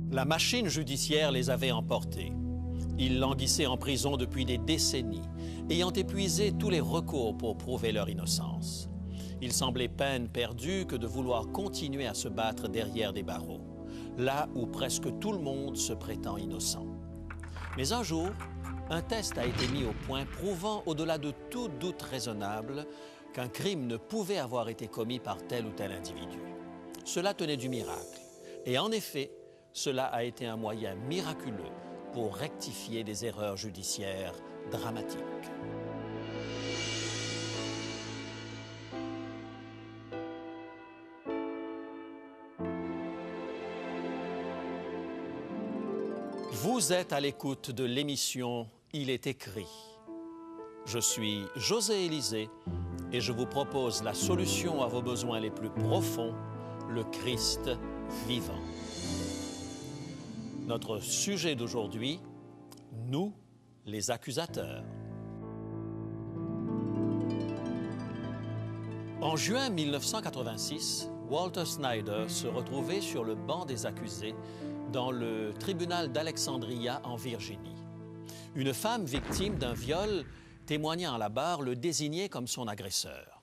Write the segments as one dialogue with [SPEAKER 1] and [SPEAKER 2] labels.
[SPEAKER 1] La machine judiciaire les avait emportés. Ils languissaient en prison depuis des décennies, ayant épuisé tous les recours pour prouver leur innocence. Il semblait peine perdue que de vouloir continuer à se battre derrière des barreaux, là où presque tout le monde se prétend innocent. Mais un jour, un test a été mis au point prouvant au-delà de tout doute raisonnable qu'un crime ne pouvait avoir été commis par tel ou tel individu. Cela tenait du miracle. Et en effet, cela a été un moyen miraculeux pour rectifier des erreurs judiciaires dramatiques. Vous êtes à l'écoute de l'émission « Il est écrit ». Je suis José Élysée et je vous propose la solution à vos besoins les plus profonds, le Christ vivant. Notre sujet d'aujourd'hui, nous, les accusateurs. En juin 1986, Walter Snyder se retrouvait sur le banc des accusés dans le tribunal d'Alexandria en Virginie. Une femme victime d'un viol témoignant à la barre le désignait comme son agresseur.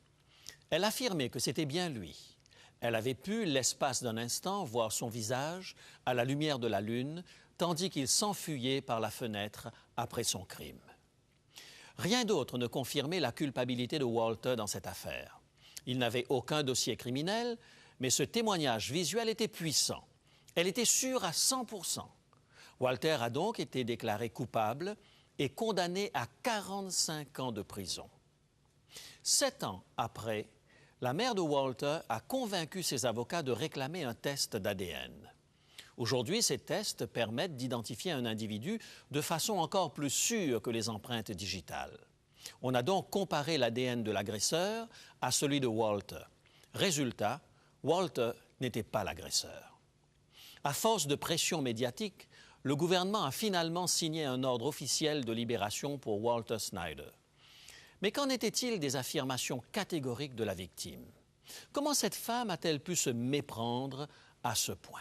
[SPEAKER 1] Elle affirmait que c'était bien lui. Elle avait pu, l'espace d'un instant, voir son visage à la lumière de la lune, tandis qu'il s'enfuyait par la fenêtre après son crime. Rien d'autre ne confirmait la culpabilité de Walter dans cette affaire. Il n'avait aucun dossier criminel, mais ce témoignage visuel était puissant. Elle était sûre à 100%. Walter a donc été déclaré coupable et condamné à 45 ans de prison. 7 ans après, la mère de Walter a convaincu ses avocats de réclamer un test d'ADN. Aujourd'hui, ces tests permettent d'identifier un individu de façon encore plus sûre que les empreintes digitales. On a donc comparé l'ADN de l'agresseur à celui de Walter. Résultat, Walter n'était pas l'agresseur. À force de pression médiatique, le gouvernement a finalement signé un ordre officiel de libération pour Walter Snyder. Mais qu'en était-il des affirmations catégoriques de la victime? Comment cette femme a-t-elle pu se méprendre à ce point?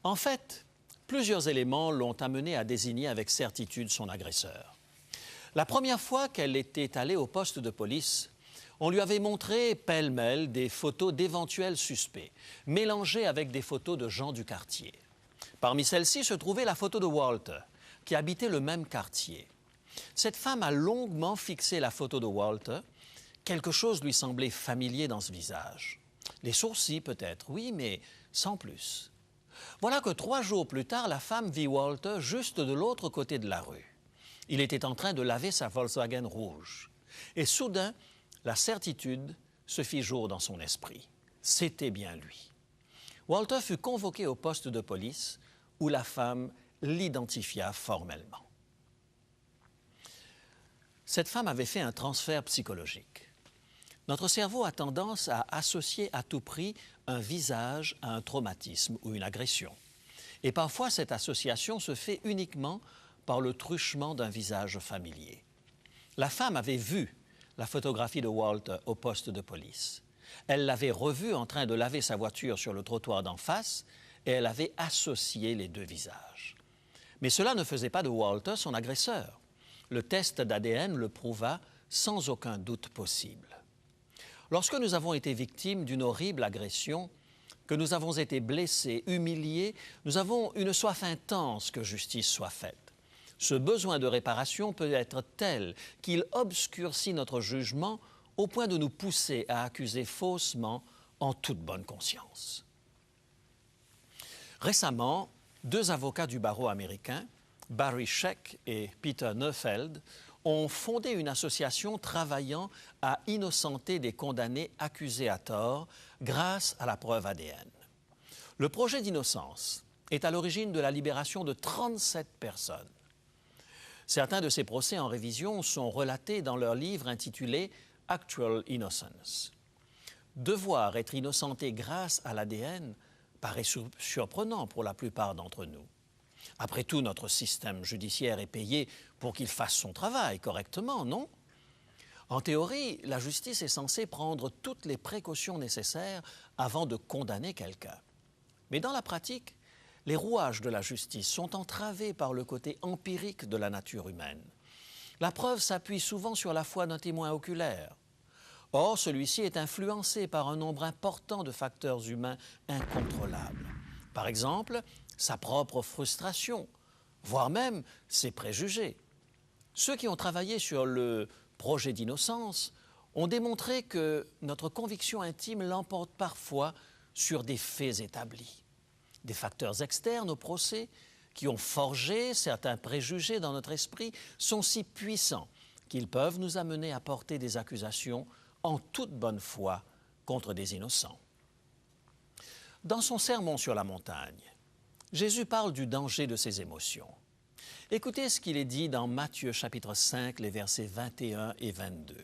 [SPEAKER 1] En fait, plusieurs éléments l'ont amenée à désigner avec certitude son agresseur. La première fois qu'elle était allée au poste de police, on lui avait montré pêle-mêle des photos d'éventuels suspects, mélangées avec des photos de gens du quartier. Parmi celles-ci se trouvait la photo de Walter, qui habitait le même quartier. Cette femme a longuement fixé la photo de Walter. Quelque chose lui semblait familier dans ce visage. Les sourcils peut-être, oui, mais sans plus. Voilà que 3 jours plus tard, la femme vit Walter juste de l'autre côté de la rue. Il était en train de laver sa Volkswagen rouge. Et soudain, la certitude se fit jour dans son esprit. C'était bien lui. Walter fut convoqué au poste de police où la femme l'identifia formellement. Cette femme avait fait un transfert psychologique. Notre cerveau a tendance à associer à tout prix un visage à un traumatisme ou une agression. Et parfois, cette association se fait uniquement par le truchement d'un visage familier. La femme avait vu la photographie de Walter au poste de police. Elle l'avait revu en train de laver sa voiture sur le trottoir d'en face et elle avait associé les deux visages. Mais cela ne faisait pas de Walter son agresseur. Le test d'ADN le prouva sans aucun doute possible. Lorsque nous avons été victimes d'une horrible agression, que nous avons été blessés, humiliés, nous avons une soif intense que justice soit faite. Ce besoin de réparation peut être tel qu'il obscurcit notre jugement au point de nous pousser à accuser faussement en toute bonne conscience. Récemment, 2 avocats du barreau américain, Barry Scheck et Peter Neufeld, ont fondé une association travaillant à innocenter des condamnés accusés à tort grâce à la preuve ADN. Le projet d'innocence est à l'origine de la libération de 37 personnes. Certains de ces procès en révision sont relatés dans leur livre intitulé « Actual Innocence ». Devoir être innocenté grâce à l'ADN paraît surprenant pour la plupart d'entre nous. Après tout, notre système judiciaire est payé pour qu'il fasse son travail correctement, non? En théorie, la justice est censée prendre toutes les précautions nécessaires avant de condamner quelqu'un. Mais dans la pratique, les rouages de la justice sont entravés par le côté empirique de la nature humaine. La preuve s'appuie souvent sur la foi d'un témoin oculaire. Or, celui-ci est influencé par un nombre important de facteurs humains incontrôlables. Par exemple, sa propre frustration, voire même ses préjugés. Ceux qui ont travaillé sur le projet d'innocence ont démontré que notre conviction intime l'emporte parfois sur des faits établis. Des facteurs externes au procès qui ont forgé certains préjugés dans notre esprit sont si puissants qu'ils peuvent nous amener à porter des accusations en toute bonne foi contre des innocents. Dans son sermon sur la montagne, Jésus parle du danger de ses émotions. Écoutez ce qu'il est dit dans Matthieu chapitre 5, les versets 21 et 22.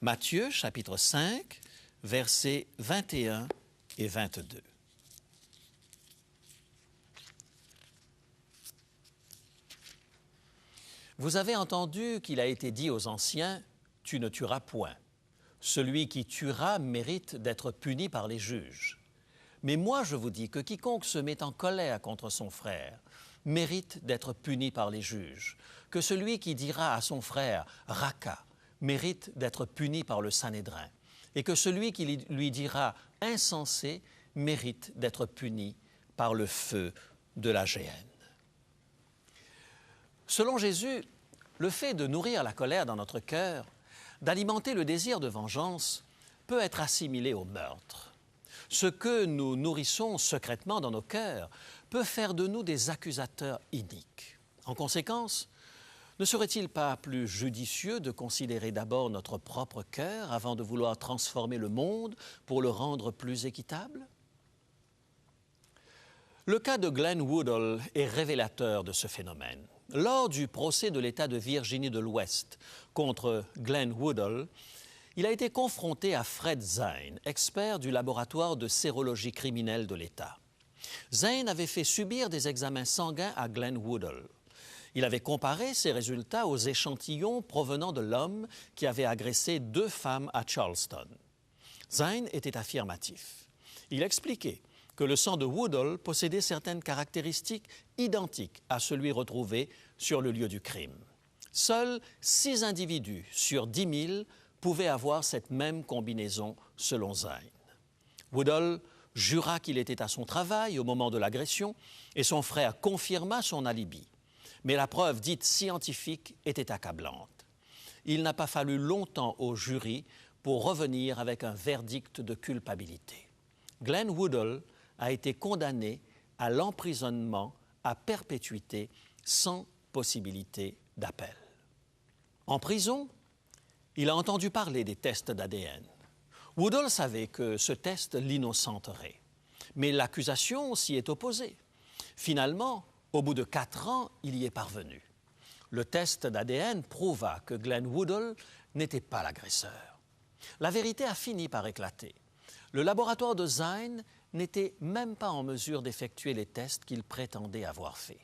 [SPEAKER 1] Matthieu chapitre 5, versets 21 et 22. Vous avez entendu qu'il a été dit aux anciens, « Tu ne tueras point. Celui qui tuera mérite d'être puni par les juges. Mais moi je vous dis que quiconque se met en colère contre son frère mérite d'être puni par les juges, que celui qui dira à son frère « Raka » mérite d'être puni par le Sanhédrin, et que celui qui lui dira « Insensé » mérite d'être puni par le feu de la géhenne. Selon Jésus, le fait de nourrir la colère dans notre cœur, d'alimenter le désir de vengeance, peut être assimilé au meurtre. Ce que nous nourrissons secrètement dans nos cœurs peut faire de nous des accusateurs iniques. En conséquence, ne serait-il pas plus judicieux de considérer d'abord notre propre cœur avant de vouloir transformer le monde pour le rendre plus équitable? Le cas de Glenn Woodall est révélateur de ce phénomène. Lors du procès de l'État de Virginie de l'Ouest contre Glenn Woodall, il a été confronté à Fred Zine, expert du laboratoire de sérologie criminelle de l'État. Zine avait fait subir des examens sanguins à Glenn Woodall. Il avait comparé ses résultats aux échantillons provenant de l'homme qui avait agressé 2 femmes à Charleston. Zine était affirmatif. Il expliquait que le sang de Woodall possédait certaines caractéristiques identiques à celui retrouvé sur le lieu du crime. Seuls 6 individus sur 10 000 pouvaient avoir cette même combinaison selon Zine. Woodall jura qu'il était à son travail au moment de l'agression et son frère confirma son alibi. Mais la preuve dite scientifique était accablante. Il n'a pas fallu longtemps au jury pour revenir avec un verdict de culpabilité. Glenn Woodall a été condamné à l'emprisonnement à perpétuité sans possibilité d'appel. En prison, il a entendu parler des tests d'ADN. Woodall savait que ce test l'innocenterait, mais l'accusation s'y est opposée. Finalement, au bout de 4 ans, il y est parvenu. Le test d'ADN prouva que Glenn Woodall n'était pas l'agresseur. La vérité a fini par éclater. Le laboratoire de Zine n'était même pas en mesure d'effectuer les tests qu'il prétendait avoir faits.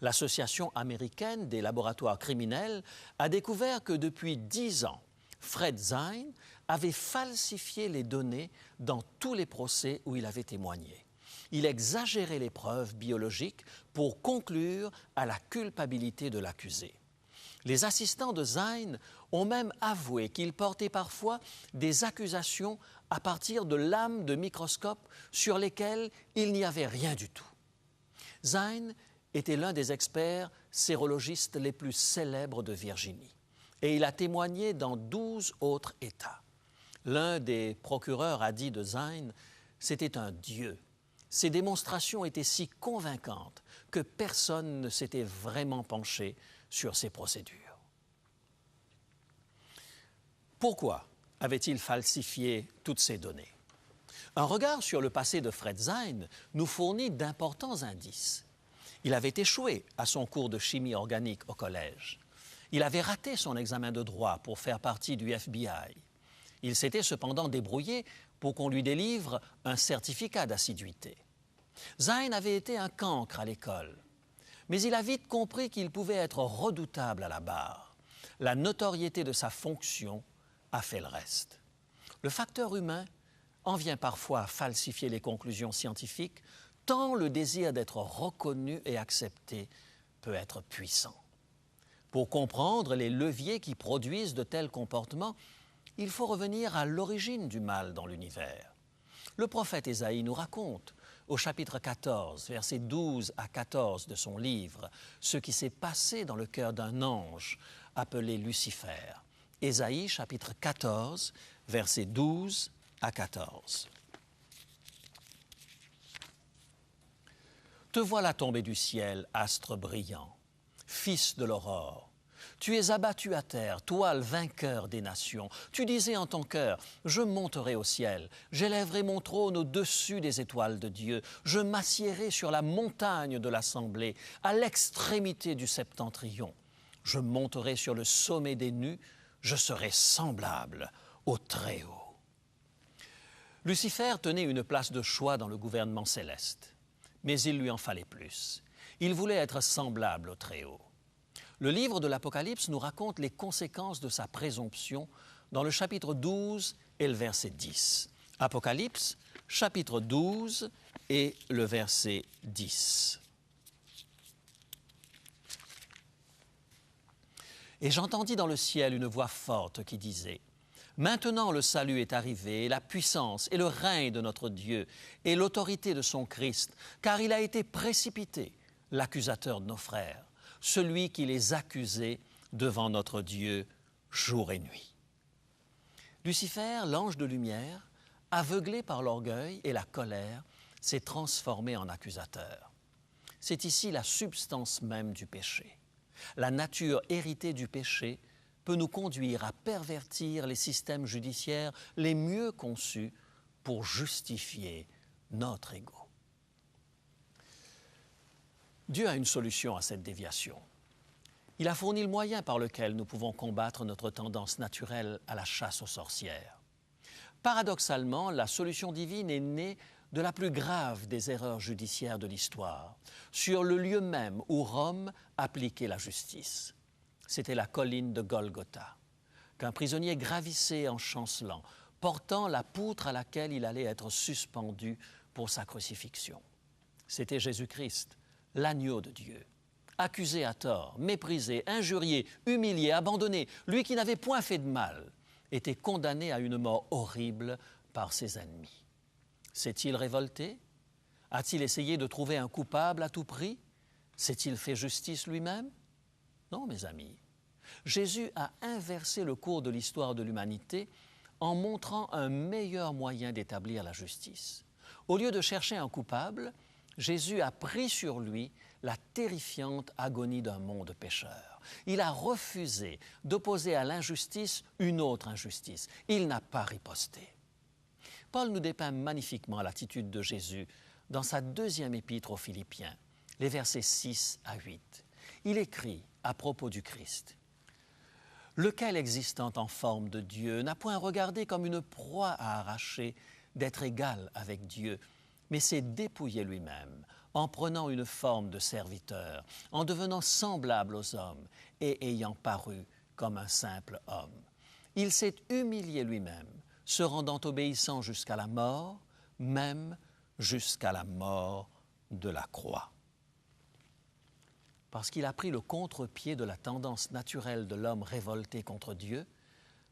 [SPEAKER 1] L'Association américaine des laboratoires criminels a découvert que depuis 10 ans, Fred Zine avait falsifié les données dans tous les procès où il avait témoigné. Il exagérait les preuves biologiques pour conclure à la culpabilité de l'accusé. Les assistants de Zine ont même avoué qu'ils portaient parfois des accusations à partir de lames de microscope sur lesquelles il n'y avait rien du tout. Zine était l'un des experts sérologistes les plus célèbres de Virginie et il a témoigné dans 12 autres États. L'un des procureurs a dit de Zine « C'était un dieu ». Ses démonstrations étaient si convaincantes que personne ne s'était vraiment penché sur ses procédures. Pourquoi avait-il falsifié toutes ces données? Un regard sur le passé de Fred Zine nous fournit d'importants indices. Il avait échoué à son cours de chimie organique au collège. Il avait raté son examen de droit pour faire partie du FBI. Il s'était cependant débrouillé pour qu'on lui délivre un certificat d'assiduité. Zine avait été un cancre à l'école, mais il a vite compris qu'il pouvait être redoutable à la barre. La notoriété de sa fonction a fait le reste. Le facteur humain en vient parfois à falsifier les conclusions scientifiques tant le désir d'être reconnu et accepté peut être puissant. Pour comprendre les leviers qui produisent de tels comportements, il faut revenir à l'origine du mal dans l'univers. Le prophète Ésaïe nous raconte, au chapitre 14, versets 12 à 14 de son livre, ce qui s'est passé dans le cœur d'un ange appelé Lucifer. Ésaïe, chapitre 14, versets 12 à 14. Te voilà tombé du ciel, astre brillant, fils de l'aurore. Tu es abattu à terre, toi le vainqueur des nations. Tu disais en ton cœur, je monterai au ciel, j'élèverai mon trône au-dessus des étoiles de Dieu, je m'assiérai sur la montagne de l'assemblée, à l'extrémité du septentrion. Je monterai sur le sommet des nues, je serai semblable au Très-Haut. Lucifer tenait une place de choix dans le gouvernement céleste, mais il lui en fallait plus. Il voulait être semblable au Très-Haut. Le livre de l'Apocalypse nous raconte les conséquences de sa présomption dans le chapitre 12 et le verset 10. Apocalypse, chapitre 12 et le verset 10. Et j'entendis dans le ciel une voix forte qui disait, « Maintenant le salut est arrivé, et la puissance et le règne de notre Dieu, et l'autorité de son Christ, car il a été précipité, l'accusateur de nos frères, celui qui les accusait devant notre Dieu jour et nuit. » Lucifer, l'ange de lumière, aveuglé par l'orgueil et la colère, s'est transformé en accusateur. C'est ici la substance même du péché. La nature héritée du péché peut nous conduire à pervertir les systèmes judiciaires les mieux conçus pour justifier notre ego. Dieu a une solution à cette déviation. Il a fourni le moyen par lequel nous pouvons combattre notre tendance naturelle à la chasse aux sorcières. Paradoxalement, la solution divine est née de la plus grave des erreurs judiciaires de l'histoire, sur le lieu même où Rome appliquait la justice. C'était la colline de Golgotha, qu'un prisonnier gravissait en chancelant, portant la poutre à laquelle il allait être suspendu pour sa crucifixion. C'était Jésus-Christ, l'agneau de Dieu, accusé à tort, méprisé, injurié, humilié, abandonné, lui qui n'avait point fait de mal, était condamné à une mort horrible par ses ennemis. S'est-il révolté? A-t-il essayé de trouver un coupable à tout prix? S'est-il fait justice lui-même? Non, mes amis. Jésus a inversé le cours de l'histoire de l'humanité en montrant un meilleur moyen d'établir la justice. Au lieu de chercher un coupable, Jésus a pris sur lui la terrifiante agonie d'un monde pécheur. Il a refusé d'opposer à l'injustice une autre injustice. Il n'a pas riposté. Paul nous dépeint magnifiquement l'attitude de Jésus dans sa deuxième épître aux Philippiens, les versets 6 à 8. Il écrit à propos du Christ, « Lequel, existant en forme de Dieu, n'a point regardé comme une proie à arracher d'être égal avec Dieu, mais s'est dépouillé lui-même, en prenant une forme de serviteur, en devenant semblable aux hommes et ayant paru comme un simple homme. Il s'est humilié lui-même, se rendant obéissant jusqu'à la mort, même jusqu'à la mort de la croix. » Parce qu'il a pris le contre-pied de la tendance naturelle de l'homme révolté contre Dieu,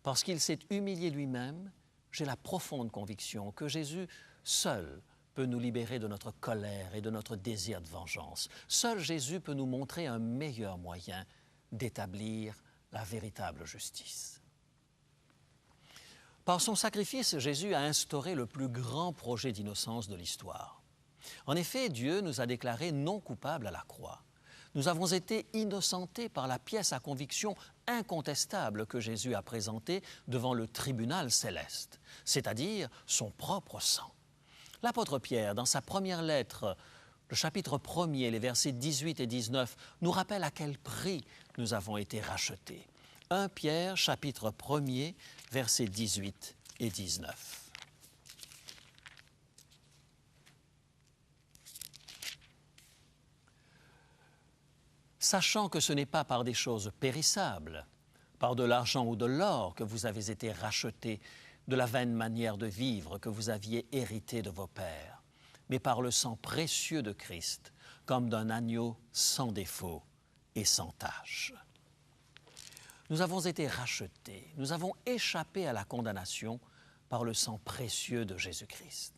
[SPEAKER 1] parce qu'il s'est humilié lui-même, j'ai la profonde conviction que Jésus seul peut nous libérer de notre colère et de notre désir de vengeance. Seul Jésus peut nous montrer un meilleur moyen d'établir la véritable justice. Par son sacrifice, Jésus a instauré le plus grand projet d'innocence de l'histoire. En effet, Dieu nous a déclarés non coupables à la croix. Nous avons été innocentés par la pièce à conviction incontestable que Jésus a présentée devant le tribunal céleste, c'est-à-dire son propre sang. L'apôtre Pierre, dans sa première lettre, le chapitre 1er, les versets 18 et 19, nous rappelle à quel prix nous avons été rachetés. 1 Pierre, chapitre 1er, versets 18 et 19. Sachant que ce n'est pas par des choses périssables, par de l'argent ou de l'or que vous avez été rachetés de la vaine manière de vivre que vous aviez hérité de vos pères, mais par le sang précieux de Christ, comme d'un agneau sans défaut et sans tache. Nous avons été rachetés, nous avons échappé à la condamnation par le sang précieux de Jésus-Christ.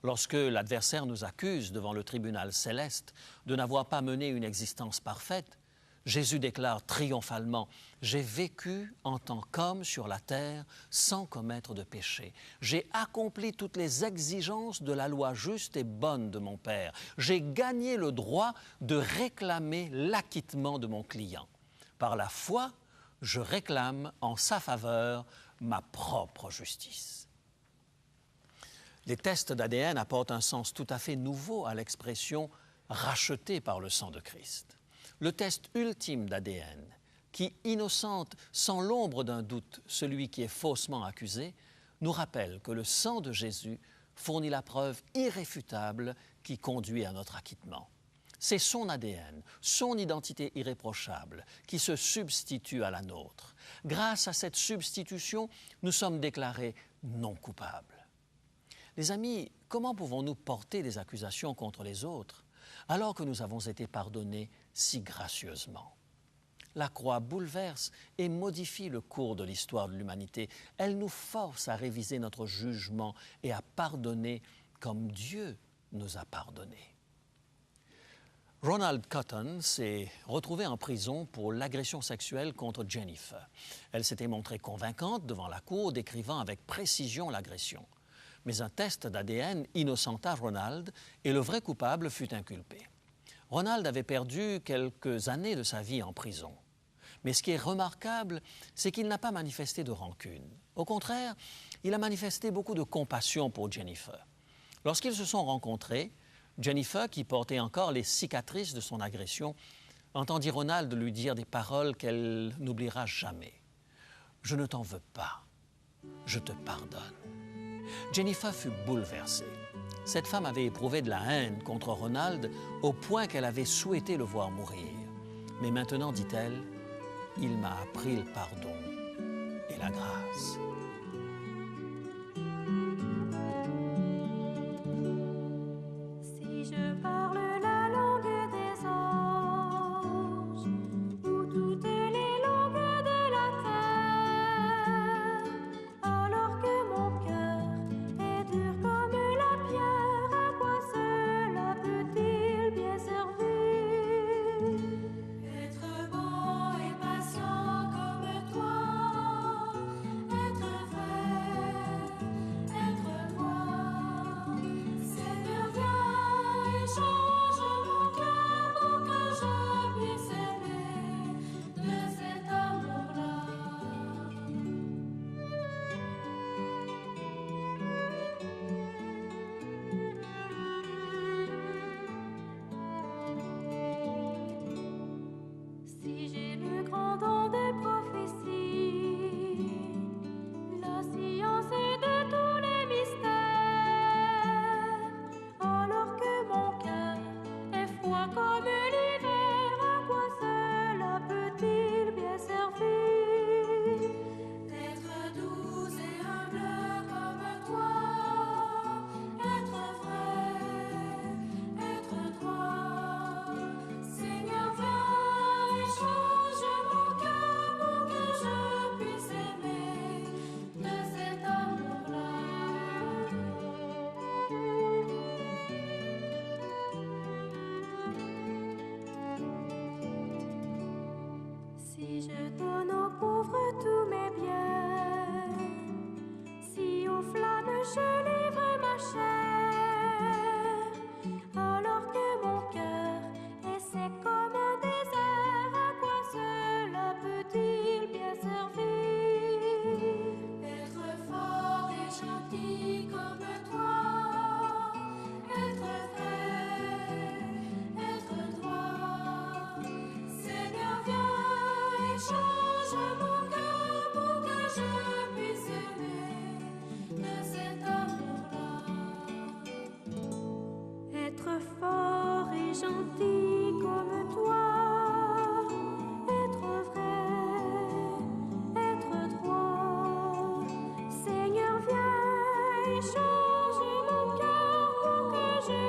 [SPEAKER 1] Lorsque l'adversaire nous accuse devant le tribunal céleste de n'avoir pas mené une existence parfaite, Jésus déclare triomphalement « J'ai vécu en tant qu'homme sur la terre sans commettre de péché. J'ai accompli toutes les exigences de la loi juste et bonne de mon Père. J'ai gagné le droit de réclamer l'acquittement de mon client. Par la foi, je réclame en sa faveur ma propre justice. » Les tests d'ADN apportent un sens tout à fait nouveau à l'expression « racheté par le sang de Christ ». Le test ultime d'ADN, qui innocente sans l'ombre d'un doute celui qui est faussement accusé, nous rappelle que le sang de Jésus fournit la preuve irréfutable qui conduit à notre acquittement. C'est son ADN, son identité irréprochable qui se substitue à la nôtre. Grâce à cette substitution, nous sommes déclarés non coupables. Les amis, comment pouvons-nous porter des accusations contre les autres alors que nous avons été pardonnés si gracieusement? La croix bouleverse et modifie le cours de l'histoire de l'humanité. Elle nous force à réviser notre jugement et à pardonner comme Dieu nous a pardonnés. Ronald Cotton s'est retrouvé en prison pour l'agression sexuelle contre Jennifer. Elle s'était montrée convaincante devant la cour, décrivant avec précision l'agression. Mais un test d'ADN innocenta Ronald et le vrai coupable fut inculpé. Ronald avait perdu quelques années de sa vie en prison. Mais ce qui est remarquable, c'est qu'il n'a pas manifesté de rancune. Au contraire, il a manifesté beaucoup de compassion pour Jennifer. Lorsqu'ils se sont rencontrés, Jennifer, qui portait encore les cicatrices de son agression, entendit Ronald lui dire des paroles qu'elle n'oubliera jamais. « Je ne t'en veux pas, je te pardonne. » Jennifer fut bouleversée. Cette femme avait éprouvé de la haine contre Ronald au point qu'elle avait souhaité le voir mourir. Mais maintenant, dit-elle, « Il m'a appris le pardon et la grâce. »
[SPEAKER 2] Change mon cœur pour que je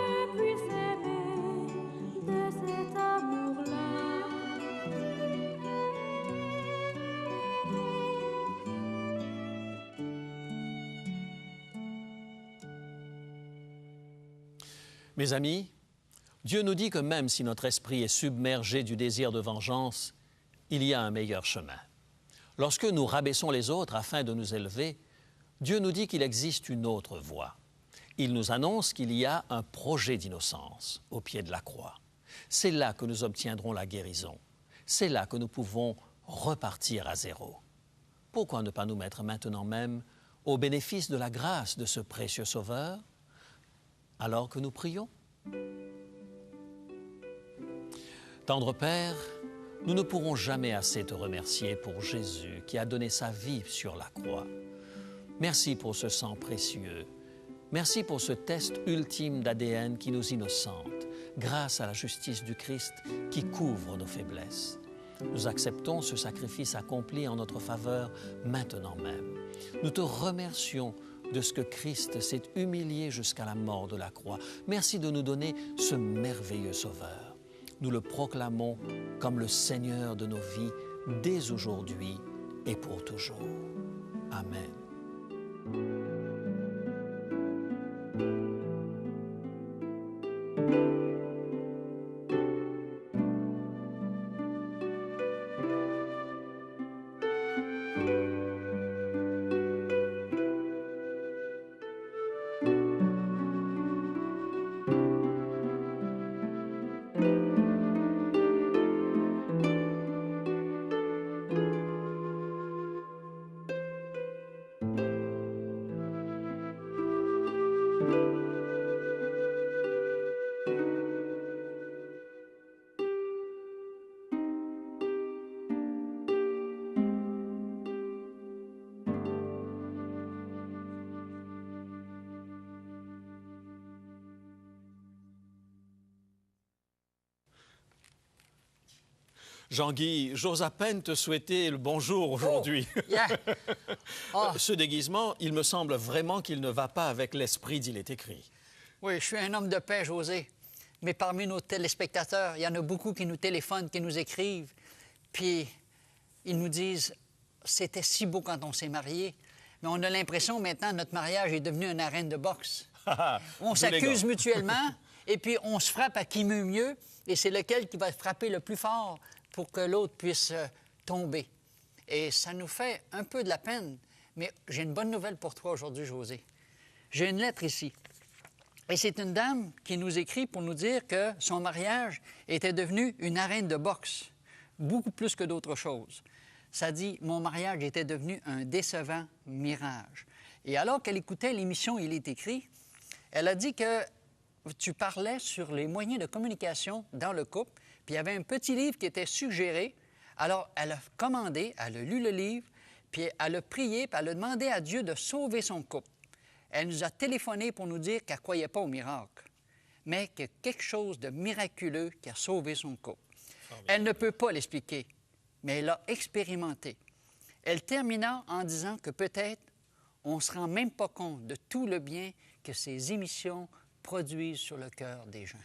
[SPEAKER 1] Mes amis, Dieu nous dit que même si notre esprit est submergé du désir de vengeance, il y a un meilleur chemin. Lorsque nous rabaissons les autres afin de nous élever, Dieu nous dit qu'il existe une autre voie. Il nous annonce qu'il y a un projet d'innocence au pied de la croix. C'est là que nous obtiendrons la guérison. C'est là que nous pouvons repartir à zéro. Pourquoi ne pas nous mettre maintenant même au bénéfice de la grâce de ce précieux Sauveur, alors que nous prions? Tendre Père, nous ne pourrons jamais assez te remercier pour Jésus qui a donné sa vie sur la croix. Merci pour ce sang précieux. Merci pour ce test ultime d'ADN qui nous innocente, grâce à la justice du Christ qui couvre nos faiblesses. Nous acceptons ce sacrifice accompli en notre faveur maintenant même. Nous te remercions de ce que Christ s'est humilié jusqu'à la mort de la croix. Merci de nous donner ce merveilleux Sauveur. Nous le proclamons comme le Seigneur de nos vies dès aujourd'hui et pour toujours. Amen. Jean-Guy, j'ose à peine te souhaiter le bonjour aujourd'hui.
[SPEAKER 2] Oh, yeah. Oh.
[SPEAKER 1] Ce déguisement, il me semble vraiment qu'il ne va pas avec l'esprit d'Il est écrit.
[SPEAKER 2] Oui, je suis un homme de paix, José. Mais parmi nos téléspectateurs, il y en a beaucoup qui nous téléphonent, qui nous écrivent. Puis, ils nous disent « C'était si beau quand on s'est mariés. » Mais on a l'impression maintenant que notre mariage est devenu une arène de boxe. On s'accuse mutuellement et puis on se frappe à qui mieux. Et c'est lequel qui va frapper le plus fort pour que l'autre puisse tomber. Et ça nous fait un peu de la peine. Mais j'ai une bonne nouvelle pour toi aujourd'hui, José. J'ai une lettre ici. Et c'est une dame qui nous écrit pour nous dire que son mariage était devenu une arène de boxe, beaucoup plus que d'autres choses. Ça dit « Mon mariage était devenu un décevant mirage ». Et alors qu'elle écoutait l'émission « Il est écrit », elle a dit que tu parlais sur les moyens de communication dans le couple, puis il y avait un petit livre qui était suggéré. Alors, elle a commandé, elle a lu le livre, puis elle a prié, puis elle a demandé à Dieu de sauver son couple. Elle nous a téléphoné pour nous dire qu'elle ne croyait pas au miracle, mais qu'il y a quelque chose de miraculeux qui a sauvé son couple. Elle ne peut pas l'expliquer, mais elle l'a expérimenté. Elle termina en disant que peut-être on ne se rend même pas compte de tout le bien que ces émissions produisent sur le cœur des gens.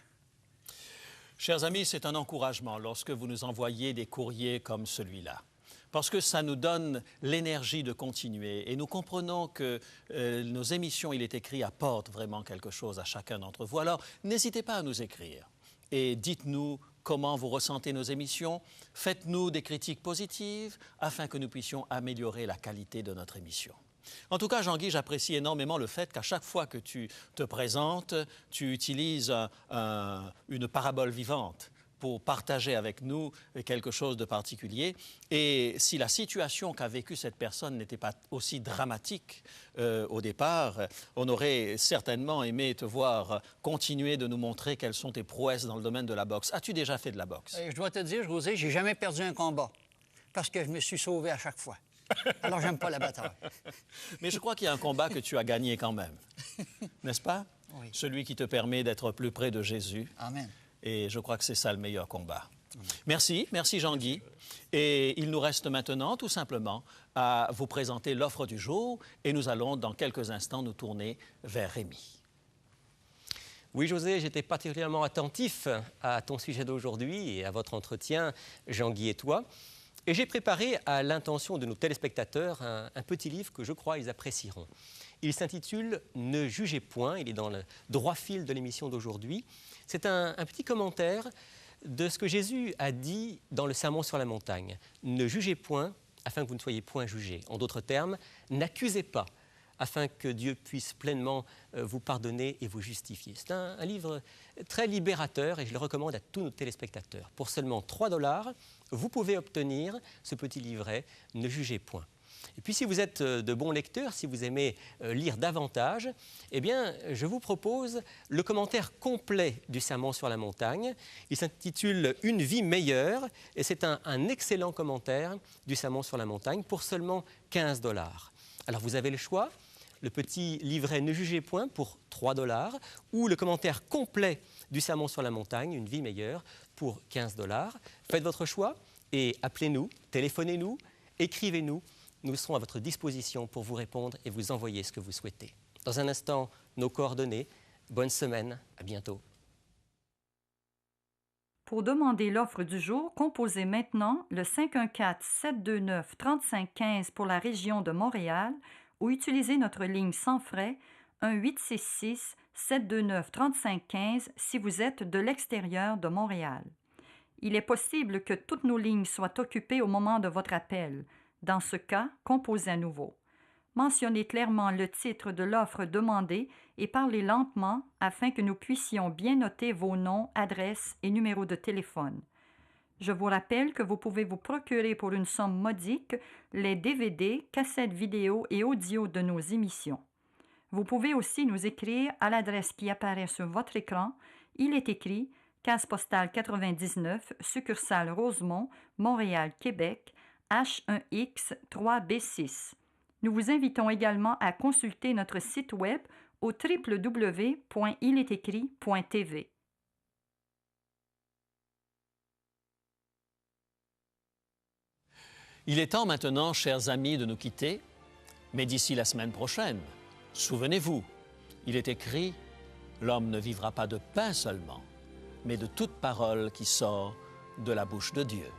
[SPEAKER 1] Chers amis, c'est un encouragement lorsque vous nous envoyez des courriers comme celui-là, parce que ça nous donne l'énergie de continuer et nous comprenons que nos émissions, Il est écrit, apportent vraiment quelque chose à chacun d'entre vous. Alors, n'hésitez pas à nous écrire et dites-nous comment vous ressentez nos émissions. Faites-nous des critiques positives afin que nous puissions améliorer la qualité de notre émission. En tout cas, Jean-Guy, j'apprécie énormément le fait qu'à chaque fois que tu te présentes, tu utilises une parabole vivante pour partager avec nous quelque chose de particulier. Et si la situation qu'a vécue cette personne n'était pas aussi dramatique au départ, on aurait certainement aimé te voir continuer de nous montrer quelles sont tes prouesses dans le domaine de la boxe. As-tu déjà fait de la boxe?
[SPEAKER 2] Je dois te dire, José, j'ai jamais perdu un combat parce que je me suis sauvé à chaque fois. Alors, j'aime pas la bataille.
[SPEAKER 1] Mais je crois qu'il y a un combat que tu as gagné quand même, n'est-ce pas?
[SPEAKER 2] Oui.
[SPEAKER 1] Celui qui te permet d'être plus près de Jésus.
[SPEAKER 2] Amen.
[SPEAKER 1] Et je crois que c'est ça le meilleur combat. Merci, merci Jean-Guy. Et il nous reste maintenant tout simplement à vous présenter l'offre du jour et nous allons dans quelques instants nous tourner vers Rémi.
[SPEAKER 3] Oui, José, j'étais particulièrement attentif à ton sujet d'aujourd'hui et à votre entretien, Jean-Guy et toi. Et j'ai préparé à l'intention de nos téléspectateurs un petit livre que je crois ils apprécieront. Il s'intitule « Ne jugez point ». Il est dans le droit fil de l'émission d'aujourd'hui. C'est un petit commentaire de ce que Jésus a dit dans le Sermon sur la montagne. Ne jugez point, afin que vous ne soyez point jugés. En d'autres termes, n'accusez pas, afin que Dieu puisse pleinement vous pardonner et vous justifier. C'est un livre très libérateur et je le recommande à tous nos téléspectateurs. Pour seulement 3 $, vous pouvez obtenir ce petit livret « Ne jugez point ». Et puis si vous êtes de bons lecteurs, si vous aimez lire davantage, eh bien, je vous propose le commentaire complet du Sermon sur la montagne. Il s'intitule « Une vie meilleure » et c'est un excellent commentaire du Sermon sur la montagne pour seulement 15 $. Alors vous avez le choix, le petit livret « Ne jugez point » pour 3 $ ou le commentaire complet du Sermon sur la montagne, Une vie meilleure, pour 15 $. Faites votre choix et appelez-nous, téléphonez-nous, écrivez-nous. Nous serons à votre disposition pour vous répondre et vous envoyer ce que vous souhaitez. Dans un instant, nos coordonnées. Bonne semaine, à bientôt.
[SPEAKER 4] Pour demander l'offre du jour, composez maintenant le 514-729-3515 pour la région de Montréal ou utilisez notre ligne sans frais 1-866-729-3515 si vous êtes de l'extérieur de Montréal. Il est possible que toutes nos lignes soient occupées au moment de votre appel. Dans ce cas, composez à nouveau. Mentionnez clairement le titre de l'offre demandée et parlez lentement afin que nous puissions bien noter vos noms, adresses et numéros de téléphone. Je vous rappelle que vous pouvez vous procurer pour une somme modique les DVD, cassettes vidéo et audio de nos émissions. Vous pouvez aussi nous écrire à l'adresse qui apparaît sur votre écran. Il est écrit Case postale 99, succursale Rosemont, Montréal, Québec, H1X 3B6. Nous vous invitons également à consulter notre site web au www.ilétécrit.tv.
[SPEAKER 1] Il est temps maintenant, chers amis, de nous quitter, mais d'ici la semaine prochaine, souvenez-vous, il est écrit « L'homme ne vivra pas de pain seulement, mais de toute parole qui sort de la bouche de Dieu ».